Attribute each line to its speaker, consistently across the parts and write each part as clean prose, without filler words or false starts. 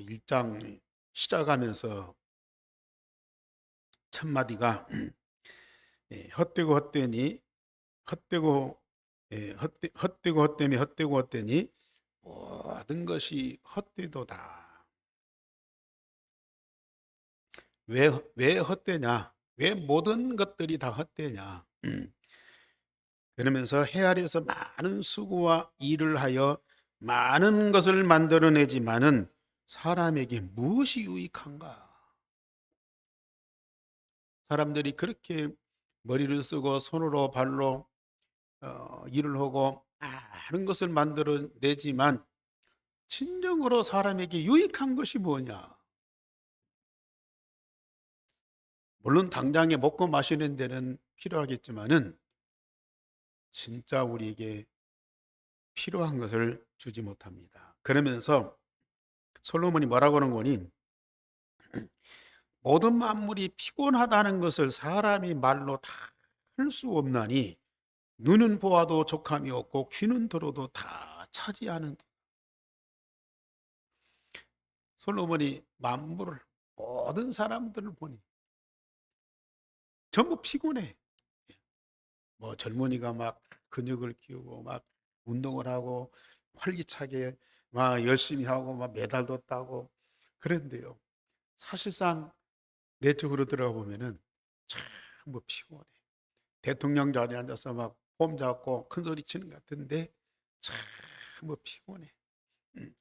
Speaker 1: 1장 시작하면서 첫 마디가 헛되고 헛되니 헛되고 헛되고 헛되니 헛되고 헛되니 모든 것이 헛되도다. 왜 헛되냐? 왜 모든 것들이 다 헛되냐? 그러면서 해 아래에서 많은 수고와 일을 하여 많은 것을 만들어내지만은 사람에게 무엇이 유익한가? 사람들이 그렇게 머리를 쓰고 손으로 발로 일을 하고 많은 것을 만들어내지만 진정으로 사람에게 유익한 것이 뭐냐? 물론 당장에 먹고 마시는 데는 필요하겠지만은 진짜 우리에게 필요한 것을 주지 못합니다. 그러면서 솔로몬이 뭐라고 하는 거니? 모든 만물이 피곤하다는 것을 사람이 말로 다 할 수 없나니 눈은 보아도 족함이 없고 귀는 들어도 다 차지하는. 솔로몬이 만물을 모든 사람들을 보니 전부 피곤해. 뭐 젊은이가 막 근육을 키우고 막 운동을 하고 활기차게 막 열심히 하고 막 메달도 따고 그런데요. 사실상 내적으로 들어가 보면은 전부 피곤해. 대통령 자리에 앉아서 막 폼 잡고 큰 소리 치는 것 같은데 전부 피곤해. 음.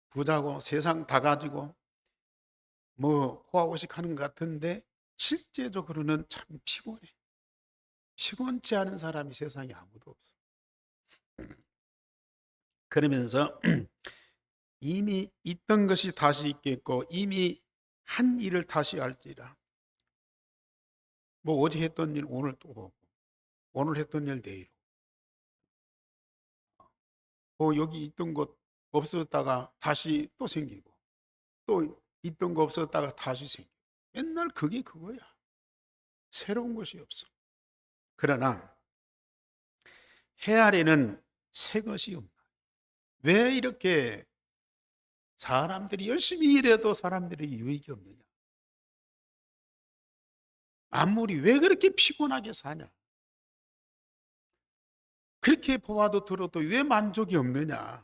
Speaker 1: 부자고 세상 다 가지고 뭐 호화호식 하는 것 같은데 실제적으로는 참 피곤해. 피곤치 않은 사람이 세상에 아무도 없어. 그러면서 이미 있던 것이 다시 있겠고 이미 한 일을 다시 할지라. 뭐 어제 했던 일 오늘 또 하고 오늘 했던 일 내일. 여기 있던 것 없어졌다가 다시 또 생기고 또 있던 거 없어졌다가 다시 생기고 맨날 그게 그거야. 새로운 것이 없어. 그러나 해 아래는 새 것이 없나? 왜 이렇게 사람들이 열심히 일해도 사람들에게 유익이 없느냐? 만물이 왜 그렇게 피곤하게 사냐? 그렇게 보아도 들어도 왜 만족이 없느냐?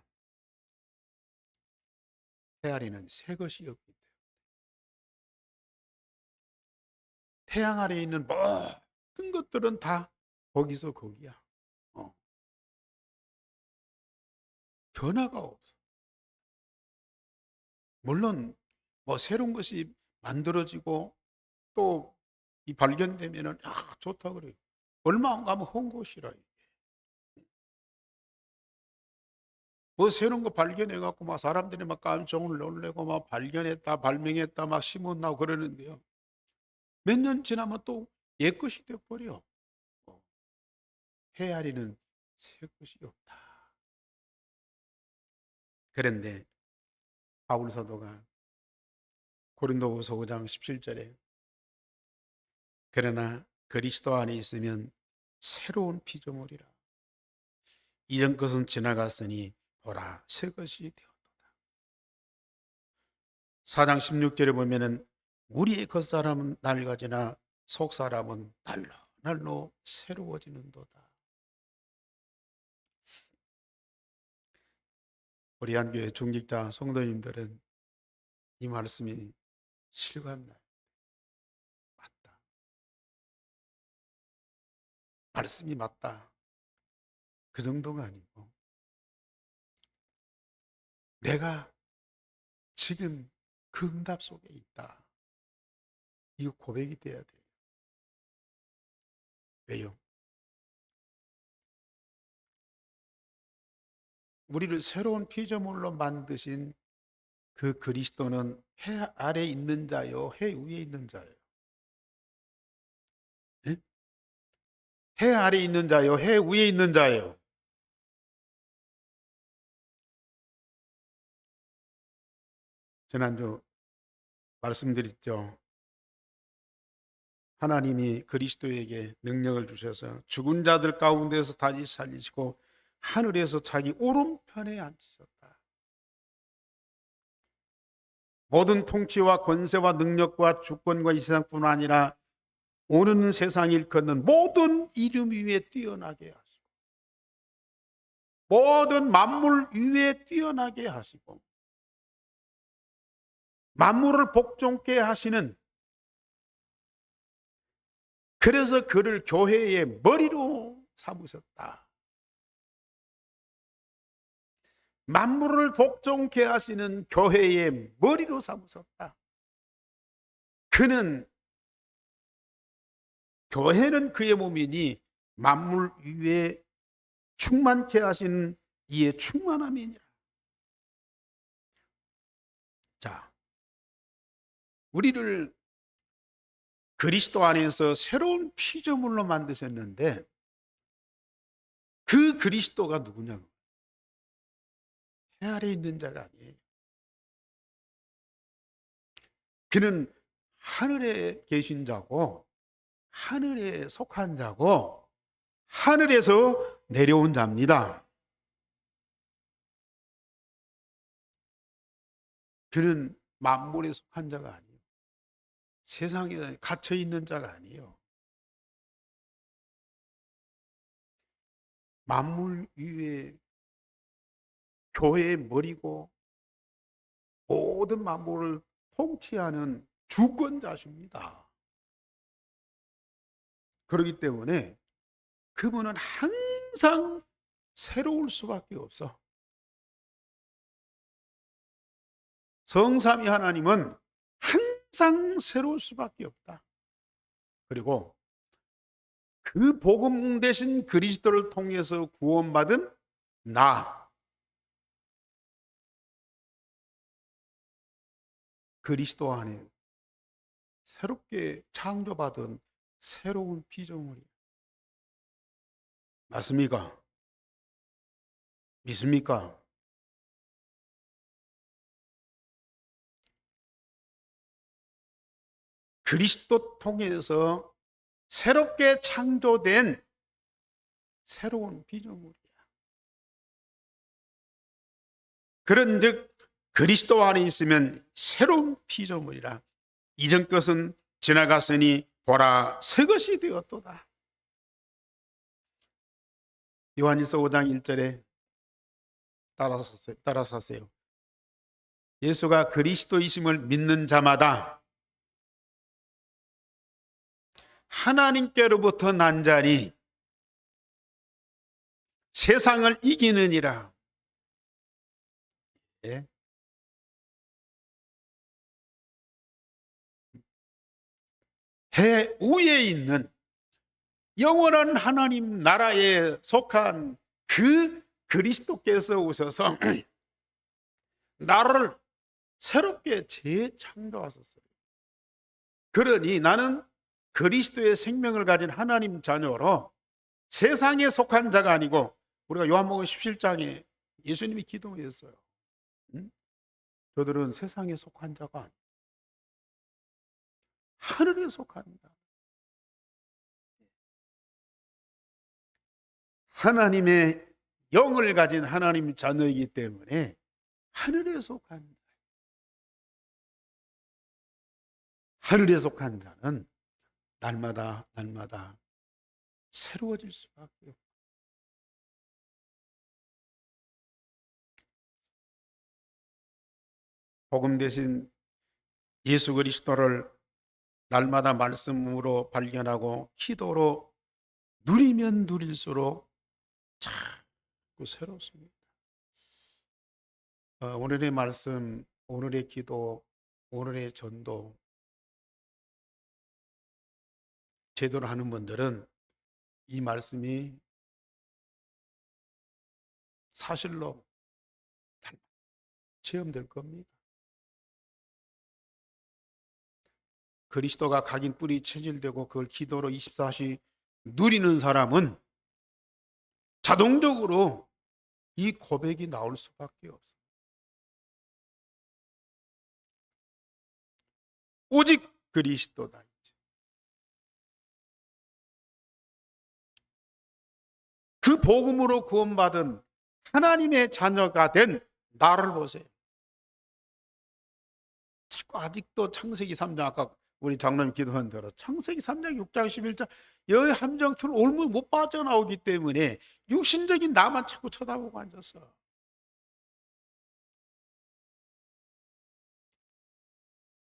Speaker 1: 해 아래는 새 것이 없기 때문에. 태양 아래에 있는 모든 것들은 다 거기서 거기야. 어, 변화가 없어. 물론 뭐 새로운 것이 만들어지고 또 이 발견되면은 좋다 그래요. 얼마 안 가면 홍곳이라. 뭐 새로운 거 발견해 갖고 막 사람들이 막 깜짝 놀래고 막 발견했다, 발명했다, 막 심었나 그러는데요. 몇 년 지나면 또 옛것이 돼 버려. 어, 헤아리는 새 것이 없다. 그런데 바울 사도가 고린도후서 5장 17절에 그러나 그리스도 안에 있으면 새로운 피조물이라. 이전 것은 지나갔으니 보라 새 것이 되었도다. 4장 16절에 보면은 우리의 겉사람은 낡아지나 속사람은 날로 날로 새로워지는도다. 우리 한교회 중직자 성도님들은 이 말씀이 실감나요. 맞다. 말씀이 맞다. 그 정도가 아니고 내가 지금 그 응답 속에 있다. 이거 고백이 돼야 돼요. 왜요? 우리를 새로운 피조물로 만드신 그 그리스도는 해 아래 있는 자요, 해 위에 있는 자예요. 예? 해 아래 있는 자요, 해 위에 있는 자예요. 지난주 말씀드렸죠. 하나님이 그리스도에게 능력을 주셔서 죽은 자들 가운데서 다시 살리시고 하늘에서 자기 오른편에 앉히셨다. 모든 통치와 권세와 능력과 주권과 이 세상뿐 아니라 오는 세상 일컫는 모든 이름 위에 뛰어나게 하시고 모든 만물 위에 뛰어나게 하시고 만물을 복종케 하시는, 그래서 그를 교회의 머리로 삼으셨다. 만물을 복종케 하시는 교회의 머리로 삼으셨다. 교회는 그의 몸이니 만물 위에 충만케 하신 이의 충만함이니라. 자, 우리를 그리스도 안에서 새로운 피조물로 만드셨는데 그 그리스도가 누구냐고. 해 아래 있는 자가 아니에요. 그는 하늘에 계신 자고 하늘에 속한 자고 하늘에서 내려온 자입니다. 그는 만물에 속한 자가 아니에요. 세상에 갇혀 있는 자가 아니에요. 만물 위에 교회의 머리고 모든 만물을 통치하는 주권자십니다. 그렇기 때문에 그분은 항상 새로울 수밖에 없어. 성삼위 하나님은 항상 새로울 수밖에 없다. 그리고 그 복음 대신 그리스도를 통해서 구원받은 나, 그리스도 안에 새롭게 창조받은 새로운 피조물이. 맞습니까? 믿습니까? 그리스도 통해서 새롭게 창조된 새로운 피조물이야. 그런즉 그리스도 안에 있으면 새로운 피조물이라. 이전 것은 지나갔으니 보라 새 것이 되었도다. 요한일서 5장 1절에 따라서 하세요. 예수가 그리스도이심을 믿는 자마다 하나님께로부터 난 자니 세상을 이기느니라. 예? 해 위에 있는 영원한 하나님 나라에 속한 그 그리스도께서 오셔서 나를 새롭게 재창조하셨어요. 그러니 나는 그리스도의 생명을 가진 하나님 자녀로 세상에 속한 자가 아니고, 우리가 요한복음 17장에 예수님이 기도했어요. 저들은 세상에 속한 자가 아니고 하늘에 속합니다. 하나님의 영을 가진 하나님 자녀이기 때문에 하늘에 속한 자. 하늘에 속한 자는 날마다 새로워질 수밖에 없어요. 복음 대신 예수 그리스도를 날마다 말씀으로 발견하고 기도로 누리면 누릴수록 자꾸 새롭습니다. 오늘의 말씀, 오늘의 기도, 오늘의 전도 제대로 하는 분들은 이 말씀이 사실로 체험될 겁니다. 그리스도가 각인 뿌리 체질되고 그걸 기도로 24시 누리는 사람은 자동적으로 이 고백이 나올 수밖에 없어요. 오직 그리스도다. 그 복음으로 구원받은 하나님의 자녀가 된 나를 보세요. 아직도 창세기 3장, 아까 우리 장로님 기도한 대로 창세기 3장, 6장, 11장 여기 함정틀을 올무 못 빠져나오기 때문에 육신적인 나만 자꾸 쳐다보고 앉았어.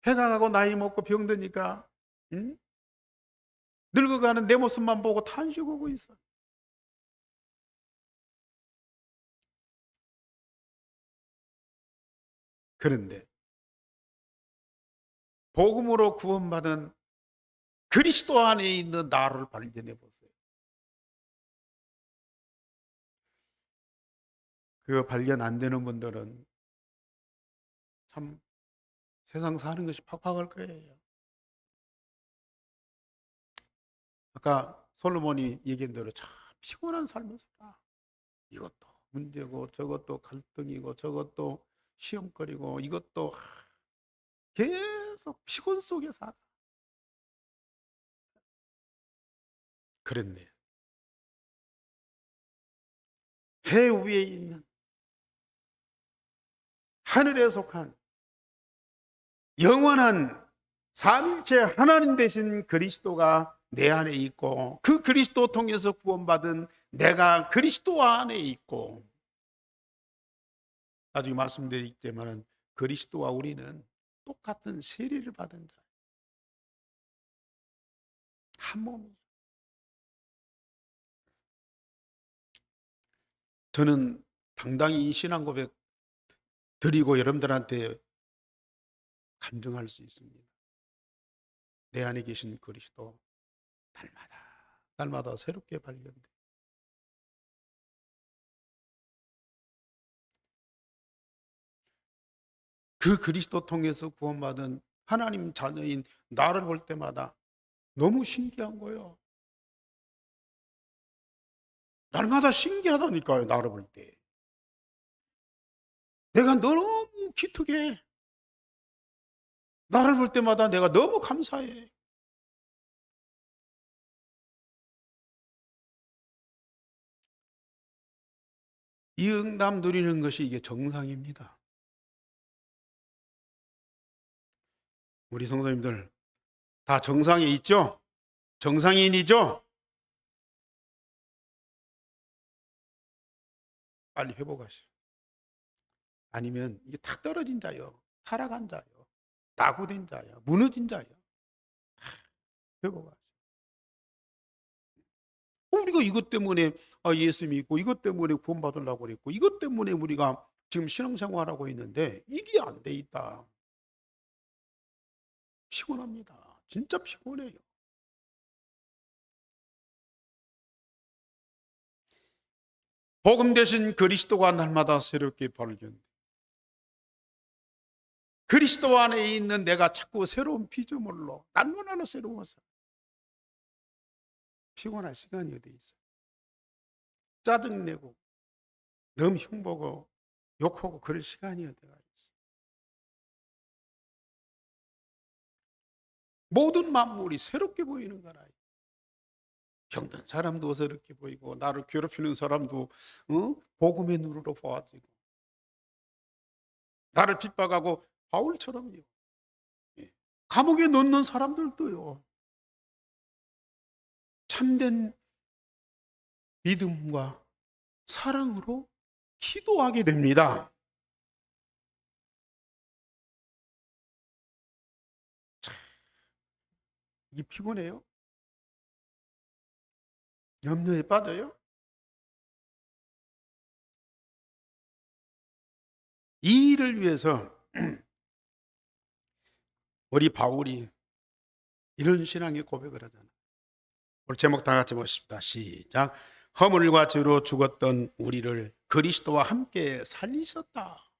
Speaker 1: 해가 가고 나이 먹고 병드니까 응? 늙어가는 내 모습만 보고 탄식하고 있어. 그런데 복음으로 구원받은 그리스도 안에 있는 나를 발견해 보세요. 그 발견 안 되는 분들은 참 세상 사는 것이 팍팍할 거예요. 아까 솔로몬이 얘기한 대로 참 피곤한 삶을 살아. 이것도 문제고 저것도 갈등이고 저것도 시험거리고 이것도 계속 피곤 속에 살아. 그런데 해 위에 있는 하늘에 속한 영원한 삼일체 하나님 되신 그리스도가 내 안에 있고 그 그리스도 통해서 구원받은 내가 그리스도 안에 있고, 나중에 말씀드리기 때문에 그리스도와 우리는 똑같은 세례를 받은 자, 한 몸이에요. 저는 당당히 이 신앙 고백 드리고 여러분들한테 간증할 수 있습니다. 내 안에 계신 그리스도 날마다 새롭게 발견돼. 그 그리스도 통해서 구원받은 하나님 자녀인 나를 볼 때마다 너무 신기한 거예요. 날마다 신기하다니까요. 나를 볼 때 내가 너무 기특해. 나를 볼 때마다 내가 너무 감사해. 이 응답 누리는 것이 이게 정상입니다. 우리 성도님들 다 정상에 있죠? 정상인이죠? 빨리 회복하시오. 아니면 이게 탁 떨어진 자요, 타락한 자요, 낙오된 자요, 무너진 자요, 회복하시오. 우리가 이것 때문에 예수 믿고 이것 때문에 구원받으려고 그랬고 이것 때문에 우리가 지금 신앙생활하고 있는데 이게 안 돼 있다. 피곤합니다. 진짜 피곤해요. 복음 대신 그리스도가 날마다 새롭게 발견돼. 그리스도 안에 있는 내가 자꾸 새로운 피조물로 날마다 새로워서 피곤할 시간이 어디 있어요. 짜증내고 너무 흉보고 욕하고 그럴 시간이 어디가 있어요. 모든 만물이 새롭게 보이는 거라. 병든 사람도 새롭게 보이고 나를 괴롭히는 사람도 복음의 눈으로 보아지고 나를 핍박하고 바울처럼요. 예. 감옥에 넣는 사람들도요. 참된 믿음과 사랑으로 기도하게 됩니다. 이게 피곤해요? 염려에 빠져요? 이 일을 위해서 우리 바울이 이런 신앙의 고백을 하잖아요. 우리 제목 다 같이 보십시다. 시작. 허물과 죄로 죽었던 우리를 그리스도와 함께 살리셨다.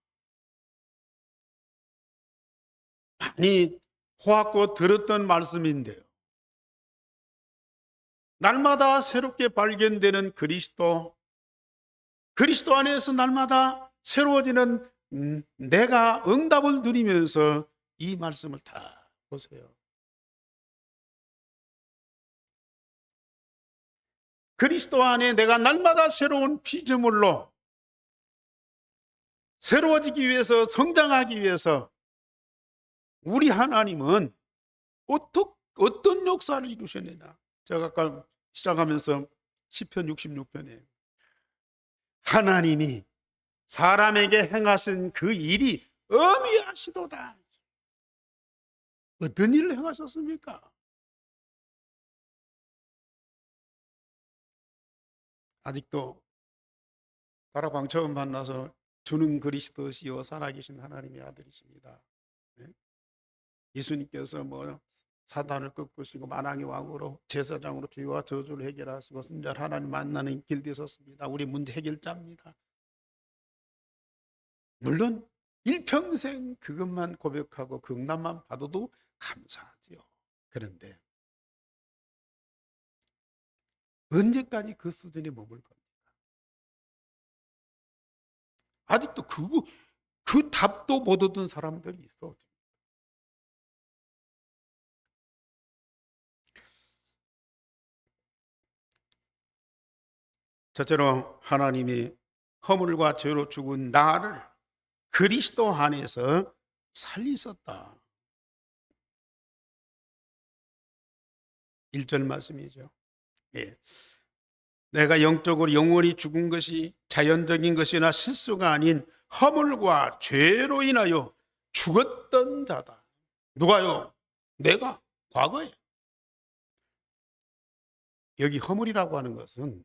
Speaker 1: 많이 보았고 들었던 말씀인데요. 날마다 새롭게 발견되는 그리스도 안에서 날마다 새로워지는 내가 응답을 누리면서 이 말씀을 다 보세요. 그리스도 안에 내가 날마다 새로운 피조물로 새로워지기 위해서, 성장하기 위해서 우리 하나님은 어떤 역사를 이루셨느냐. 제가 아까 시작하면서 시편 66편에 하나님이 사람에게 행하신 그 일이 어미하시도다. 어떤 일을 행하셨습니까? 아직도 다락방 처음 만나서 주는 그리스도시요 살아계신 하나님의 아들이십니다. 네? 예수님께서 사단을 꺾으시고 만왕의 왕으로 제사장으로 죄와 저주를 해결하시고 순전 하나님 만나는 길 되셨습니다. 우리 문제 해결자입니다. 물론 일평생 그것만 고백하고 긍남만 받아도 감사하지요. 그런데 언제까지 그 수준에 머물 겁니까? 아직도 그 답도 못 얻은 사람들이 있어. 첫째로 하나님이 허물과 죄로 죽은 나를 그리스도 안에서 살리셨다. 1절 말씀이죠. 예. 내가 영적으로 영원히 죽은 것이 자연적인 것이나 실수가 아닌 허물과 죄로 인하여 죽었던 자다. 누가요? 내가 과거에. 여기 허물이라고 하는 것은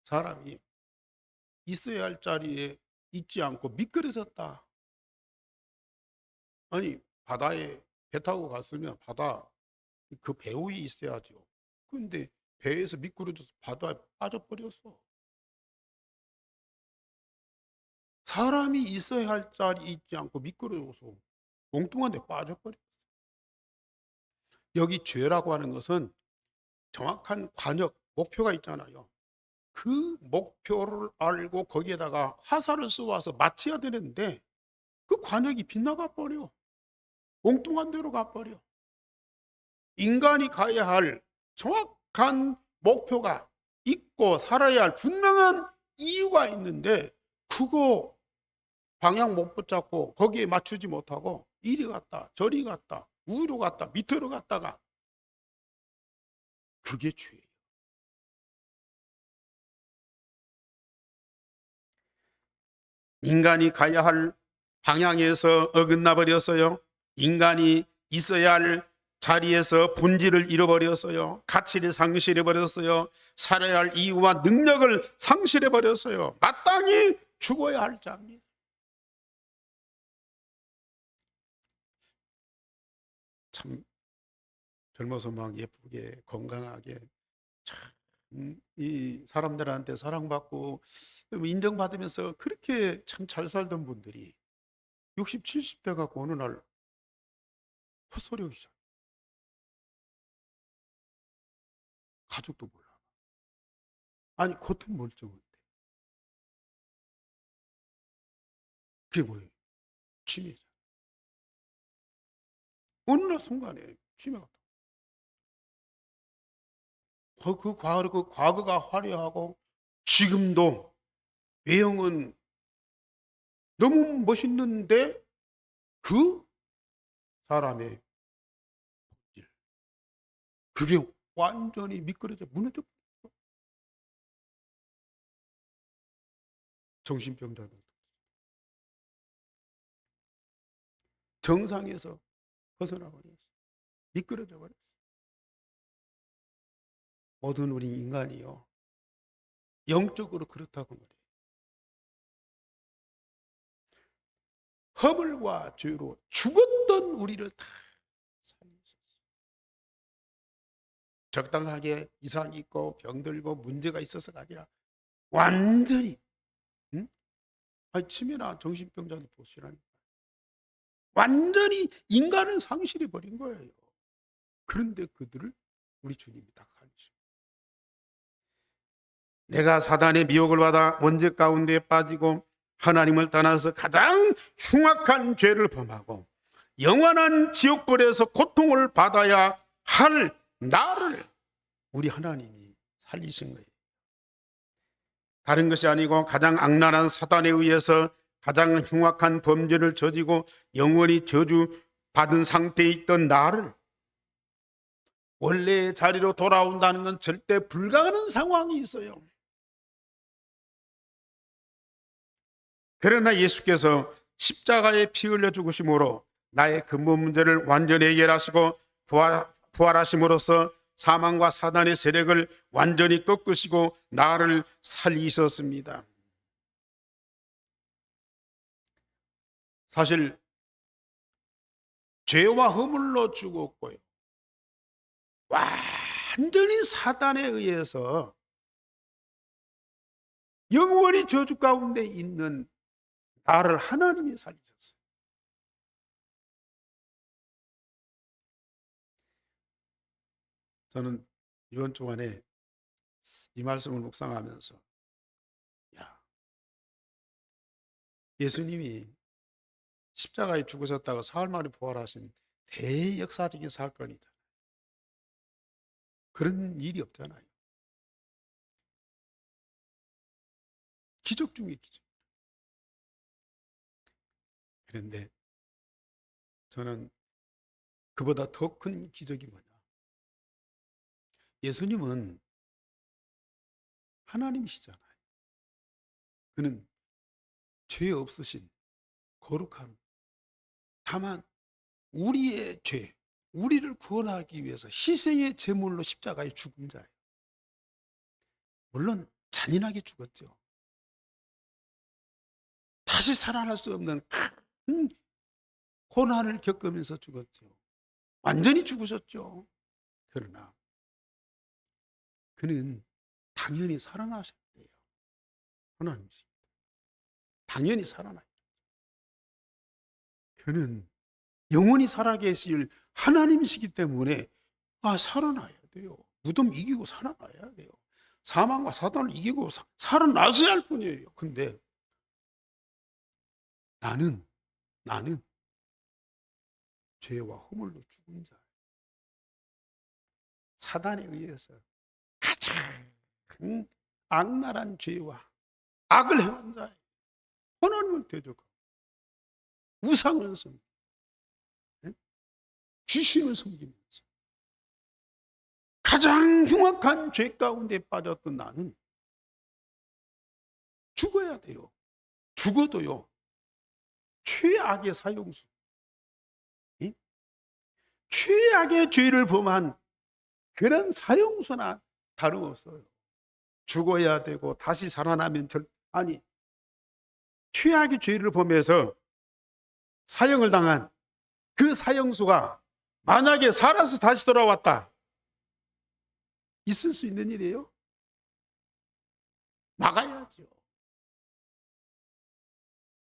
Speaker 1: 사람이 있어야 할 자리에 있지 않고 미끄러졌다. 아니, 바다에 배 타고 갔으면 바다 그 배 위에 있어야죠. 근데 배에서 미끄러져서 바다에 빠져버렸어. 사람이 있어야 할 자리에 있지 않고 미끄러져서 엉뚱한 데 빠져버렸어. 여기 죄라고 하는 것은 정확한 관역, 목표가 있잖아요. 그 목표를 알고 거기에다가 화살을 쏘아서 맞춰야 되는데 그 관역이 빗나가 버려. 엉뚱한 데로 가버려. 인간이 가야 할 정확한 목표가 있고 살아야 할 분명한 이유가 있는데 그거 방향 못 붙잡고 거기에 맞추지 못하고 이리 갔다 저리 갔다 우로 갔다 밑으로 갔다가 그게 죄예요. 인간이 가야 할 방향에서 어긋나 버렸어요. 인간이 있어야 할 자리에서 본질을 잃어버렸어요. 가치를 상실해 버렸어요. 살아야 할 이유와 능력을 상실해 버렸어요. 마땅히 죽어야 할 자입니다. 참 젊어서 막 예쁘게 건강하게 참 이 사람들한테 사랑받고 인정받으면서 그렇게 참 잘 살던 분들이 60, 70대 갖고 어느 날 헛소리하기 시작. 가족도 몰라. 아니 겉은 멀쩡한데 그게 뭐예요? 취미죠. 어느 날 순간에 취미가 그 과거가 화려하고 지금도 외형은 너무 멋있는데 그 사람의 일 그게 완전히 미끄러져 무너져. 정신병자들 정상에서 벗어나 버렸어. 미끄러져 버렸어. 모든 우리 인간이요 영적으로 그렇다고 말해요. 허물과 죄로 죽었던 우리를 다 살리셨어요. 적당하게 이상이 있고 병들고 문제가 있어서가 아니라 완전히 아니 치매나 정신병자들 보시라니까 완전히 인간을 상실해 버린 거예요. 그런데 그들을 우리 주님이 딱 살리십니다. 내가 사단의 미혹을 받아 원죄 가운데 빠지고 하나님을 떠나서 가장 흉악한 죄를 범하고 영원한 지옥불에서 고통을 받아야 할 나를 우리 하나님이 살리신 거예요. 다른 것이 아니고 가장 악랄한 사단에 의해서 가장 흉악한 범죄를 저지고 영원히 저주 받은 상태에 있던 나를 원래의 자리로 돌아온다는 건 절대 불가능한 상황이 있어요. 그러나 예수께서 십자가에 피 흘려 죽으심으로 나의 근본 문제를 완전히 해결하시고 부활하심으로써 사망과 사단의 세력을 완전히 꺾으시고 나를 살리셨습니다. 사실 죄와 허물로 죽었고요, 완전히 사단에 의해서 영원히 저주 가운데 있는 나를 하나님이 살리셨어요. 저는 이번 주간에 이 말씀을 묵상하면서 예수님이 십자가에 죽으셨다가 사흘 만에 부활하신 대역사적인 사건이다. 그런 일이 없잖아요. 기적 중에 기적. 그런데 저는 그보다 더 큰 기적이 뭐냐? 예수님은 하나님이시잖아요. 그는 죄 없으신 거룩한, 다만 우리의 죄, 우리를 구원하기 위해서 희생의 제물로 십자가에 죽은 자예요. 물론 잔인하게 죽었죠. 다시 살아날 수 없는 큰 고난을 겪으면서 죽었죠. 완전히 죽으셨죠. 그러나 그는 당연히 살아나셨대요. 하나님이십니다. 당연히 살아나요. 그는 영원히 살아계실 하나님이시기 때문에 살아나야 돼요. 무덤 이기고 살아나야 돼요. 사망과 사단을 이기고 살아나서야 할 뿐이에요. 근데 나는 죄와 허물로 죽은 자, 사단에 의해서 가장 악랄한 죄와 악을 행한 자예요. 하나님을 대적하고 우상을 섬기고 귀신을 섬기면서 가장 흉악한 죄 가운데 빠졌던 나는 죽어야 돼요. 죽어도요, 최악의 사형수, 최악의 죄를 범한 그런 사형수나 다름없어요. 죽어야 되고 다시 살아나면 최악의 죄를 범해서 사형을 당한 그 사형수가 만약에 살아서 다시 돌아왔다, 있을 수 있는 일이에요? 나가야죠.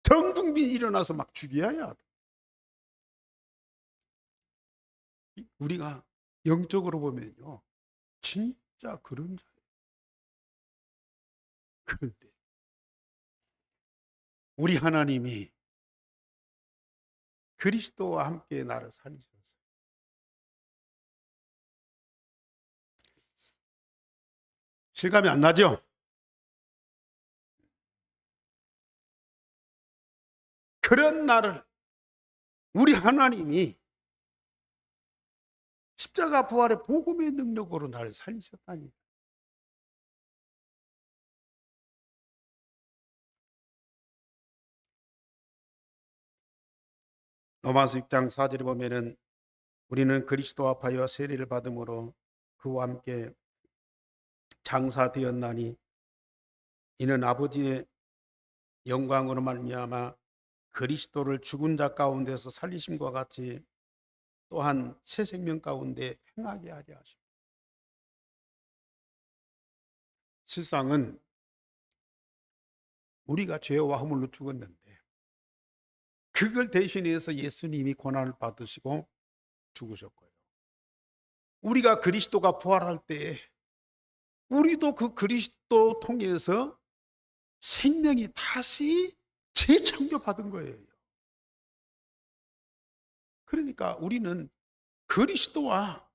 Speaker 1: 전 국민이 일어나서 막 죽여야 돼. 우리가 영적으로 보면요, 진짜 그런 자예요. 그런데 우리 하나님이 그리스도와 함께 나를 살리셨어요. 실감이 안 나죠? 그런 나를 우리 하나님이 십자가 부활의 복음의 능력으로 나를 살리셨다니. 로마서 6장 4절에 보면은 우리는 그리스도와 합하여 세례를 받음으로 그와 함께 장사되었나니 이는 아버지의 영광으로 말미암아 그리스도를 죽은 자 가운데서 살리심과 같이 또한 새 생명 가운데 행하게 하려 하십니다. 실상은 우리가 죄와 허물로 죽었는데 그걸 대신해서 예수님이 고난을 받으시고 죽으셨고요. 우리가 그리스도가 부활할 때 우리도 그 그리스도 통해서 생명이 다시 재창조받은 거예요. 그러니까 우리는 그리스도와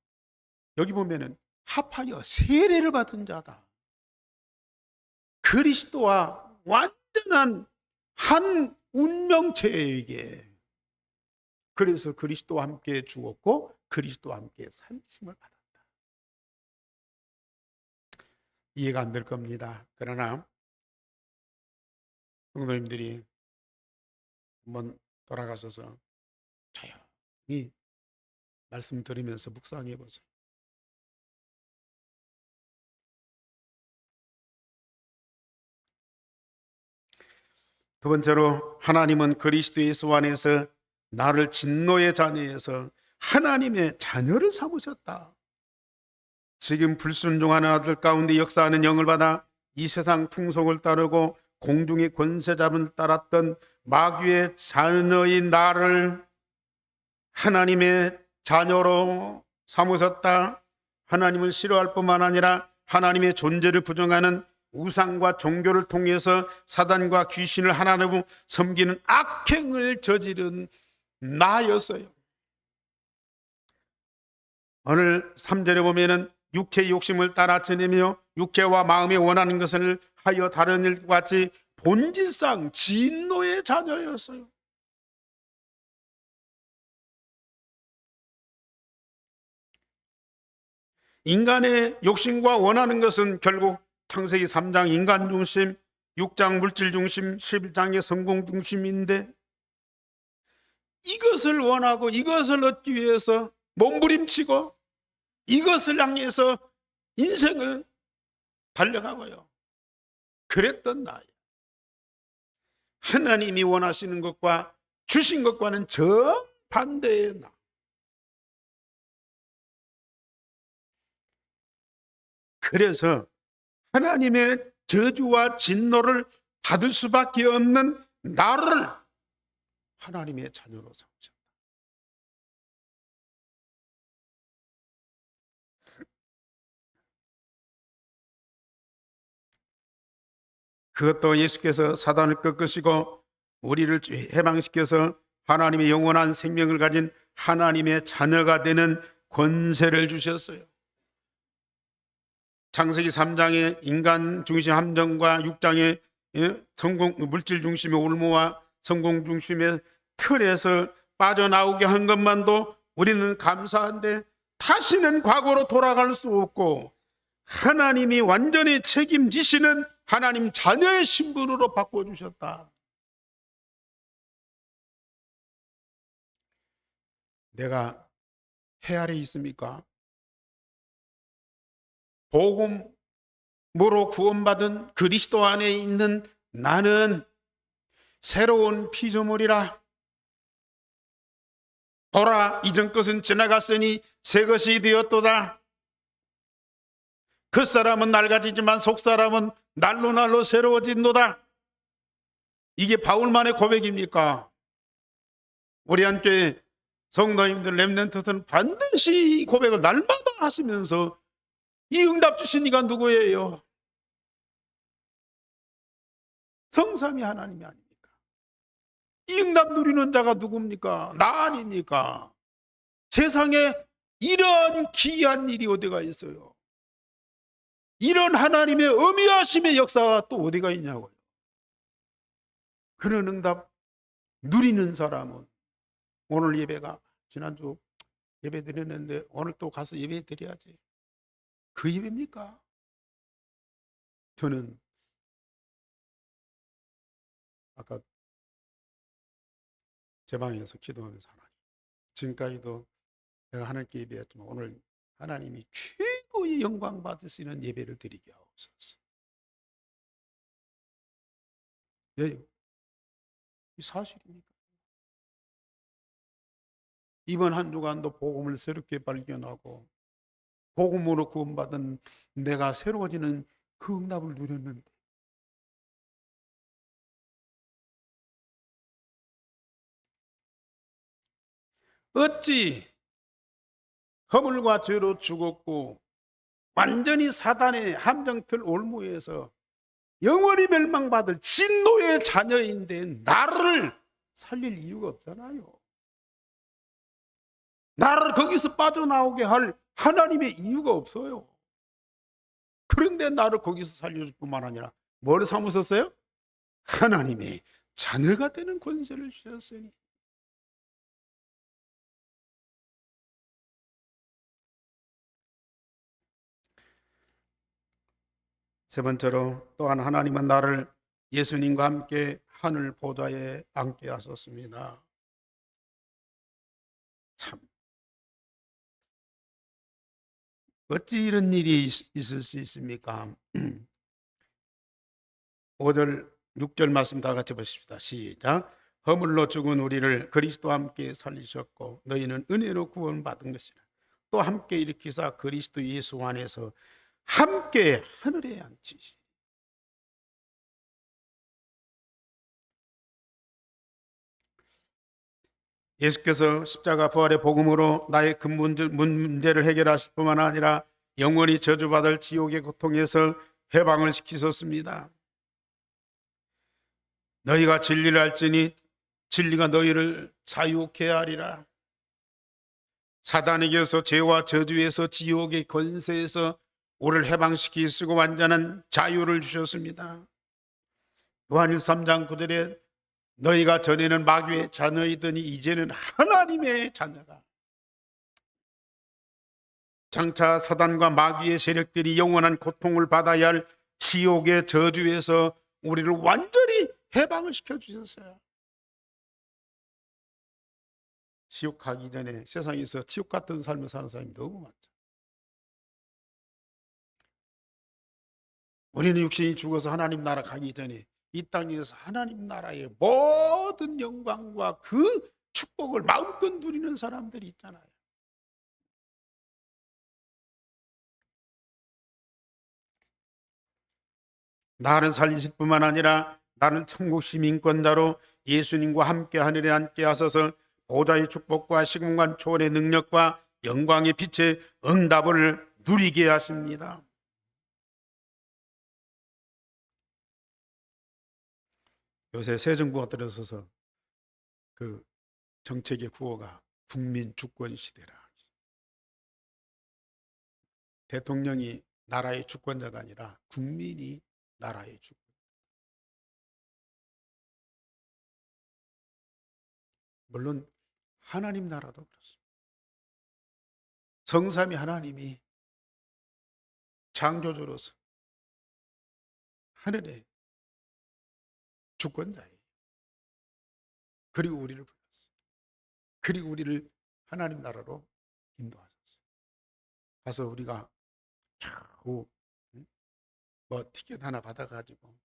Speaker 1: 여기 보면은 합하여 세례를 받은 자다. 그리스도와 완전한 한 운명체에게 그래서 그리스도와 함께 죽었고 그리스도와 함께 산지심을 받았다. 이해가 안 될 겁니다. 그러나 성도님들이 한번 돌아가셔서 조용히 말씀 드리면서 묵상해 보세요. 두 번째로, 하나님은 그리스도 예수 안에서 나를 진노의 자녀에서 하나님의 자녀를 삼으셨다. 지금 불순종하는 아들 가운데 역사하는 영을 받아 이 세상 풍속을 따르고 공중의 권세잡을 따랐던 마귀의 자녀인 나를 하나님의 자녀로 삼으셨다. 하나님을 싫어할 뿐만 아니라 하나님의 존재를 부정하는 우상과 종교를 통해서 사단과 귀신을 하나로 섬기는 악행을 저지른 나였어요. 오늘 3절에 보면은 육체의 욕심을 따라 지내며 육체와 마음이 원하는 것을 하여 다른 일과 같이 본질상 진노의 자녀였어요. 인간의 욕심과 원하는 것은 결국 창세기 3장 인간 중심, 6장 물질 중심, 11장의 성공 중심인데, 이것을 원하고 이것을 얻기 위해서 몸부림치고 이것을 향해서 인생을 달려가고요. 그랬던 나예요. 하나님이 원하시는 것과 주신 것과는 정반대의 나. 그래서 하나님의 저주와 진노를 받을 수밖에 없는 나를 하나님의 자녀로 삼으셨다. 그것도 예수께서 사단을 꺾으시고 우리를 해방시켜서 하나님의 영원한 생명을 가진 하나님의 자녀가 되는 권세를 주셨어요. 창세기 3장의 인간 중심 함정과 6장의 성공 물질 중심의 올무와 성공 중심의 틀에서 빠져나오게 한 것만도 우리는 감사한데, 다시는 과거로 돌아갈 수 없고 하나님이 완전히 책임지시는 하나님 자녀의 신분으로 바꿔주셨다. 내가 해 아래 있습니까? 복음으로 구원받은 그리스도 안에 있는 나는 새로운 피조물이라. 보라, 이전 것은 지나갔으니 새 것이 되었도다. 겉사람은 낡아지지만 속사람은 날로 새로워진도다. 이게 바울만의 고백입니까? 우리 함께 성도님들 렘넌트들은 반드시 이 고백을 날마다 하시면서 이 응답 주신 이가 누구예요? 성삼위 하나님이 아닙니까? 이 응답 누리는 자가 누굽니까? 나 아닙니까? 세상에 이런 기이한 일이 어디가 있어요? 이런 하나님의 어미하심의 역사가 또 어디가 있냐고요. 그런 응답 누리는 사람은, 오늘 예배가, 지난주 예배 드렸는데 오늘 또 가서 예배 드려야지, 그 예배입니까? 저는 아까 제 방에서 기도하면서, 하나님, 지금까지도 내가 하나님께 예배했지만 오늘 하나님이 최고의 영광 받으시는 예배를 드리게 하옵소서. 왜요? 이 사실입니까? 이번 한 주간도 복음을 새롭게 발견하고 복음으로 구원받은 내가 새로워지는 그 응답을 누렸는데, 어찌 허물과 죄로 죽었고 완전히 사단의 함정틀 올무에서 영원히 멸망받을 진노의 자녀인데 나를 살릴 이유가 없잖아요. 나를 거기서 빠져나오게 할 하나님의 이유가 없어요. 그런데 나를 거기서 살려줄 뿐만 아니라 뭘 삼으셨어요? 하나님의 자녀가 되는 권세를 주셨으니. 세 번째로 또한 하나님은 나를 예수님과 함께 하늘 보좌에 앉게 하셨습니다. 참, 어찌 이런 일이 있을 수 있습니까? 5절, 6절 말씀 다 같이 보십시다. 시작. 허물로 죽은 우리를 그리스도와 함께 살리셨고 너희는 은혜로 구원받은 것이라. 또 함께 일으키사 그리스도 예수 안에서 함께 하늘에 앉히시. 예수께서 십자가 부활의 복음으로 나의 근본 문제를 해결하실 뿐만 아니라 영원히 저주받을 지옥의 고통에서 해방을 시키셨습니다. 너희가 진리를 알지니 진리가 너희를 자유케 하리라. 사단에게서 죄와 저주에서 지옥의 권세에서 우리를 해방시키시고 완전한 자유를 주셨습니다. 요한일서 3장 9절에 너희가 전에는 마귀의 자녀이더니 이제는 하나님의 자녀라. 장차 사단과 마귀의 세력들이 영원한 고통을 받아야 할 지옥의 저주에서 우리를 완전히 해방을 시켜주셨어요. 지옥 가기 전에 세상에서 지옥 같은 삶을 사는 사람이 너무 많죠. 우리는 육신이 죽어서 하나님 나라 가기 전에 이 땅에서 하나님 나라의 모든 영광과 그 축복을 마음껏 누리는 사람들이 있잖아요. 나를 살리실 뿐만 아니라 나를 천국 시민권자로 예수님과 함께 하늘에 앉게 하셔서 보좌의 축복과 시공간 초월의 능력과 영광의 빛의 응답을 누리게 하십니다. 요새 새 정부가 들어서서 그 정책의 구호가 국민 주권 시대라. 대통령이 나라의 주권자가 아니라 국민이 나라의 주권. 물론 하나님 나라도 그렇습니다. 성삼위 하나님이 창조주로서 하늘의 주권자예요. 그리고 우리를 불렀어요. 그리고 우리를 하나님 나라로 인도하셨어요. 가서 우리가 겨우 뭐 티켓 하나 받아가지고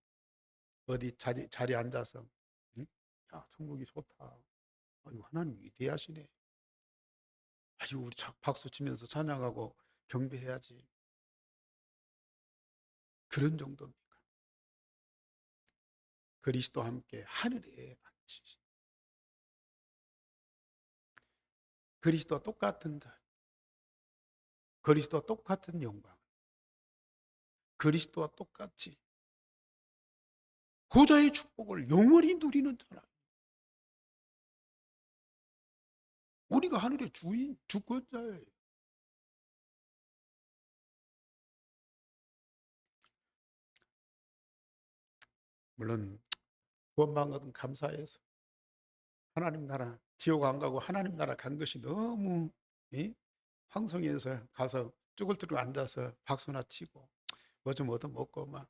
Speaker 1: 어디 자리에 앉아서 야 천국이 좋다. 아유 하나님 위대하시네. 아유 우리 박수 치면서 찬양하고 경배해야지. 그런 정도입니까? 그리스도와 함께 하늘에 앉히신 그리스도와 똑같은 자, 그리스도와 똑같은 영광, 그리스도와 똑같이 보좌의 축복을 영원히 누리는 자라. 우리가 하늘의 주인, 주권자예요. 물론 구원받은 것은 감사해서 하나님 나라 지옥 안 가고 하나님 나라 간 것이 너무 황송해서 가서 쭈글쭈글 앉아서 박수나 치고 뭐 좀 얻어 먹고 막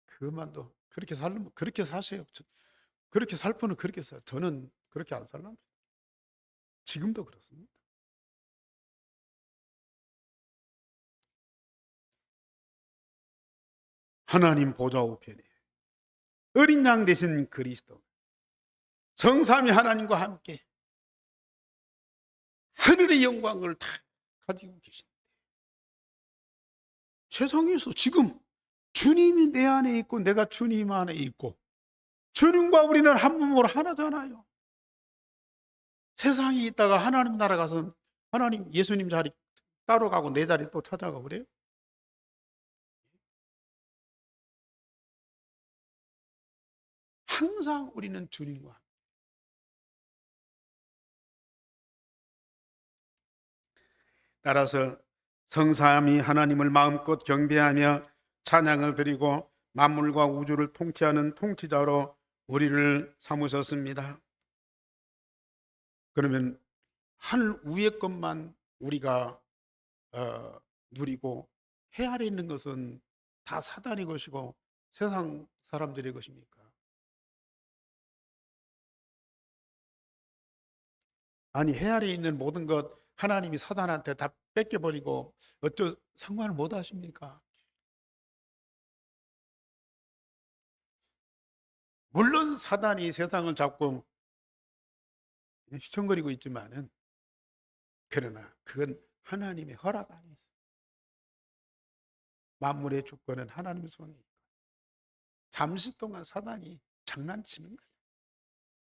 Speaker 1: 그만도 그렇게 살면 그렇게 사세요. 그렇게 살 분은 그렇게 사. 저는 그렇게 안 살랍니다. 지금도 그렇습니다. 하나님 보좌 우편에 어린 양 되신 그리스도 성삼위 하나님과 함께 하늘의 영광을 다 가지고 계신데 세상에서 지금 주님이 내 안에 있고 내가 주님 안에 있고 주님과 우리는 한 몸으로 하나잖아요. 세상에 있다가 하나님 나라 가서 하나님 예수님 자리 따로 가고 내 자리 또 찾아가고 그래요? 항상 우리는 주님과 따라서 성삼위 하나님을 마음껏 경배하며 찬양을 드리고 만물과 우주를 통치하는 통치자로 우리를 삼으셨습니다. 그러면 하늘 위의 것만 우리가 누리고 해 아래 있는 것은 다 사단의 것이고 세상 사람들의 것입니까? 아니, 해 아래에 있는 모든 것 하나님이 사단한테 다 뺏겨버리고 어쩌 상관을 못 하십니까? 물론 사단이 세상을 잡고 휘청거리고 있지만은, 그러나 그건 하나님의 허락 안에 있어. 만물의 주권은 하나님의 손에 있고, 잠시 동안 사단이 장난치는 거야.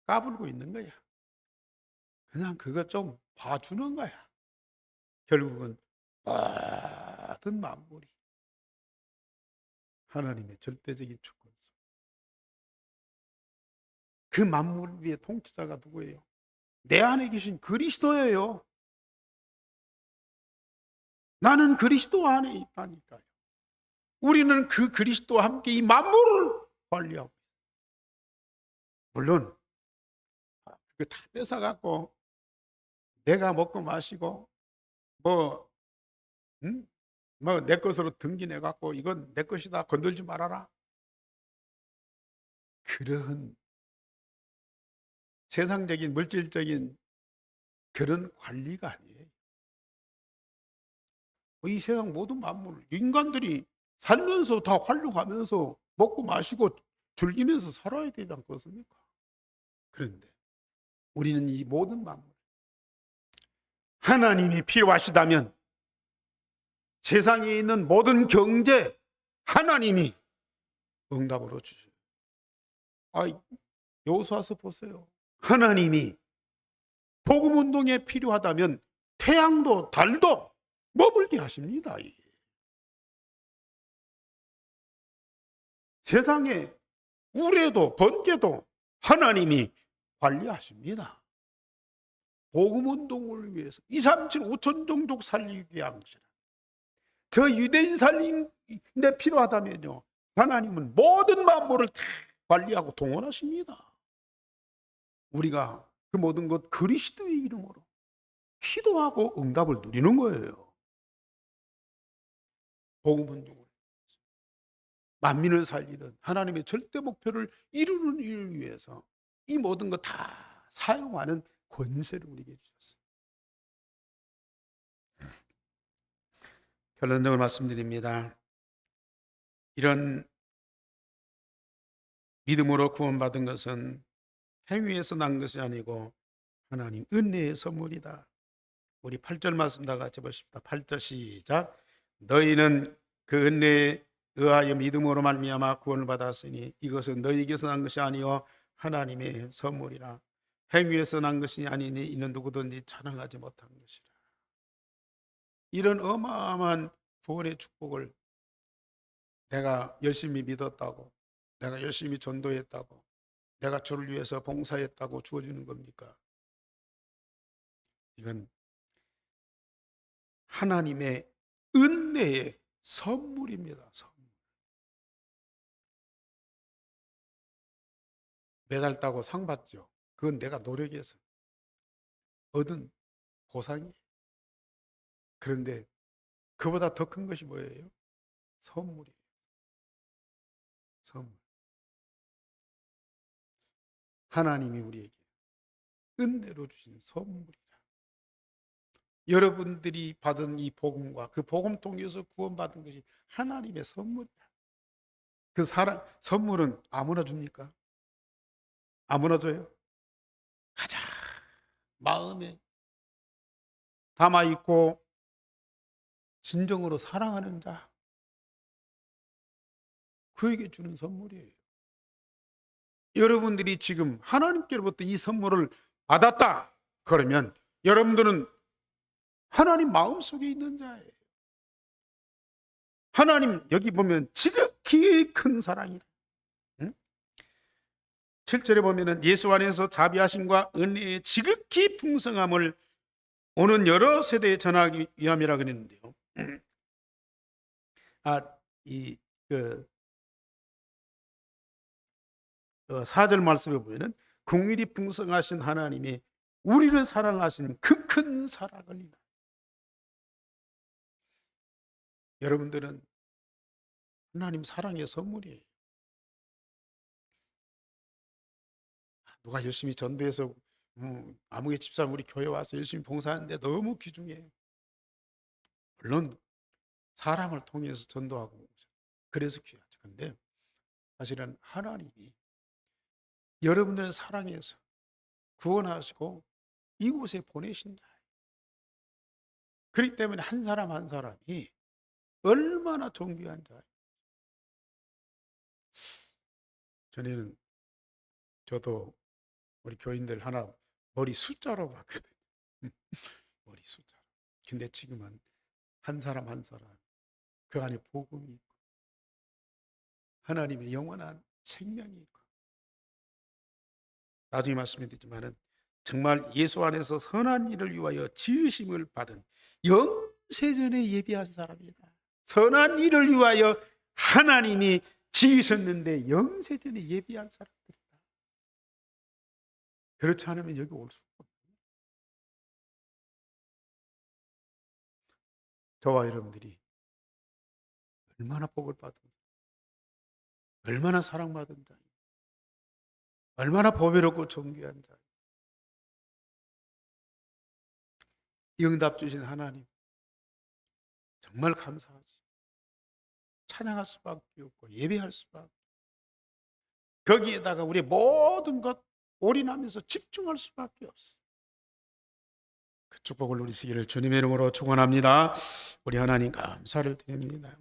Speaker 1: 까불고 있는 거야. 그냥 그거 좀 봐주는 거야. 결국은 모든 만물이 하나님의 절대적인 주권 속. 그 만물 위의 통치자가 누구예요? 내 안에 계신 그리스도예요. 나는 그리스도 안에 있다니까요. 우리는 그 그리스도와 함께 이 만물을 관리하고, 물론 그거 다 뺏어갖고 내가 먹고 마시고 뭐, 뭐 내 것으로 등기내갖고 이건 내 것이다 건들지 말아라, 그런 세상적인 물질적인 그런 관리가 아니에요. 이 세상 모든 만물, 인간들이 살면서 다 활용하면서 먹고 마시고 즐기면서 살아야 되지 않겠습니까? 그런데 우리는 이 모든 만물, 하나님이 필요하시다면 세상에 있는 모든 경제 하나님이 응답으로 주셔요. 여호수아서 보세요. 하나님이 복음 운동에 필요하다면 태양도 달도 머물게 하십니다. 세상에 우레도 번개도 하나님이 관리하십니다. 복음 운동을 위해서 2, 3, 7, 5천 종족 살리기 위한 것이라. 저 유대인 살리는데 필요하다면요, 하나님은 모든 만물을 다 관리하고 동원하십니다. 우리가 그 모든 것 그리스도의 이름으로 기도하고 응답을 누리는 거예요. 복음 운동을 만민을 살리는 하나님의 절대 목표를 이루는 일을 위해서 이 모든 것 다 사용하는 권세를 우리에게 주셨어요. 결론적으로 말씀드립니다. 이런 믿음으로 구원받은 것은 행위에서 난 것이 아니고 하나님 은혜의 선물이다. 우리 8절 말씀 다 같이 보십시다. 8절 시작. 너희는 그 은혜에 의하여 믿음으로 말미암아 구원을 받았으니 이것은 너희에게서 난 것이 아니요 하나님의 선물이라. 행위에서 난 것이 아니니 이는 누구든지 자랑하지 못한 것이라. 이런 어마어마한 구원의 축복을 내가 열심히 믿었다고, 내가 열심히 전도했다고, 내가 주를 위해서 봉사했다고 주어지는 겁니까? 이건 하나님의 은혜의 선물입니다. 선물. 메달 따고 상 받죠. 그건 내가 노력해서 얻은 보상이에요. 그런데 그보다 더 큰 것이 뭐예요? 선물이에요. 선물. 하나님이 우리에게 은혜로 주신 선물이라. 여러분들이 받은 이 복음과 그 복음 통해서 구원받은 것이 하나님의 선물이라. 그 선물은 아무나 줍니까? 아무나 줘요? 가장 마음에 담아있고 진정으로 사랑하는 자, 그에게 주는 선물이에요. 여러분들이 지금 하나님께로부터 이 선물을 받았다 그러면 여러분들은 하나님 마음속에 있는 자예요. 하나님 여기 보면 지극히 큰 사랑이라. 7절에 보면은 예수 안에서 자비하심과 은혜의 지극히 풍성함을 오는 여러 세대에 전하기 위함이라 그랬는데요. 그 4절 말씀에 보면은 긍휼이 풍성하신 하나님이 우리를 사랑하신 그 큰 사랑을, 여러분들은 하나님 사랑의 선물이에요. 누가 열심히 전도해서 아무개 집사람 우리 교회 와서 열심히 봉사하는데 너무 귀중해요. 물론 사람을 통해서 전도하고 그래서 귀하죠. 근데 사실은 하나님이 여러분들을 사랑해서 구원하시고 이곳에 보내신다. 그렇기 때문에 한 사람 한 사람이 얼마나 존귀한지. 전에는 저도 우리 교인들 하나 머리 숫자로 봤거든요. 머리 숫자로. 근데 지금은 한 사람 한 사람 그 안에 복음이 있고 하나님의 영원한 생명이 있고, 나중에 말씀드리지만은 정말 예수 안에서 선한 일을 위하여 지으심을 받은 영세전에 예비한 사람이다. 선한 일을 위하여 하나님이 지으셨는데 영세전에 예비한 사람들이다. 그렇지 않으면 여기 올 수가 없어요. 저와 여러분들이 얼마나 복을 받은, 얼마나 사랑받은 자, 얼마나 보배롭고 존귀한 자. 이 응답 주신 하나님 정말 감사하지. 찬양할 수밖에 없고 예배할 수밖에, 거기에다가 우리의 모든 것 올인하면서 집중할 수밖에 없어. 그 축복을 누리시기를 주님의 이름으로 축원합니다. 우리 하나님 감사를 드립니다.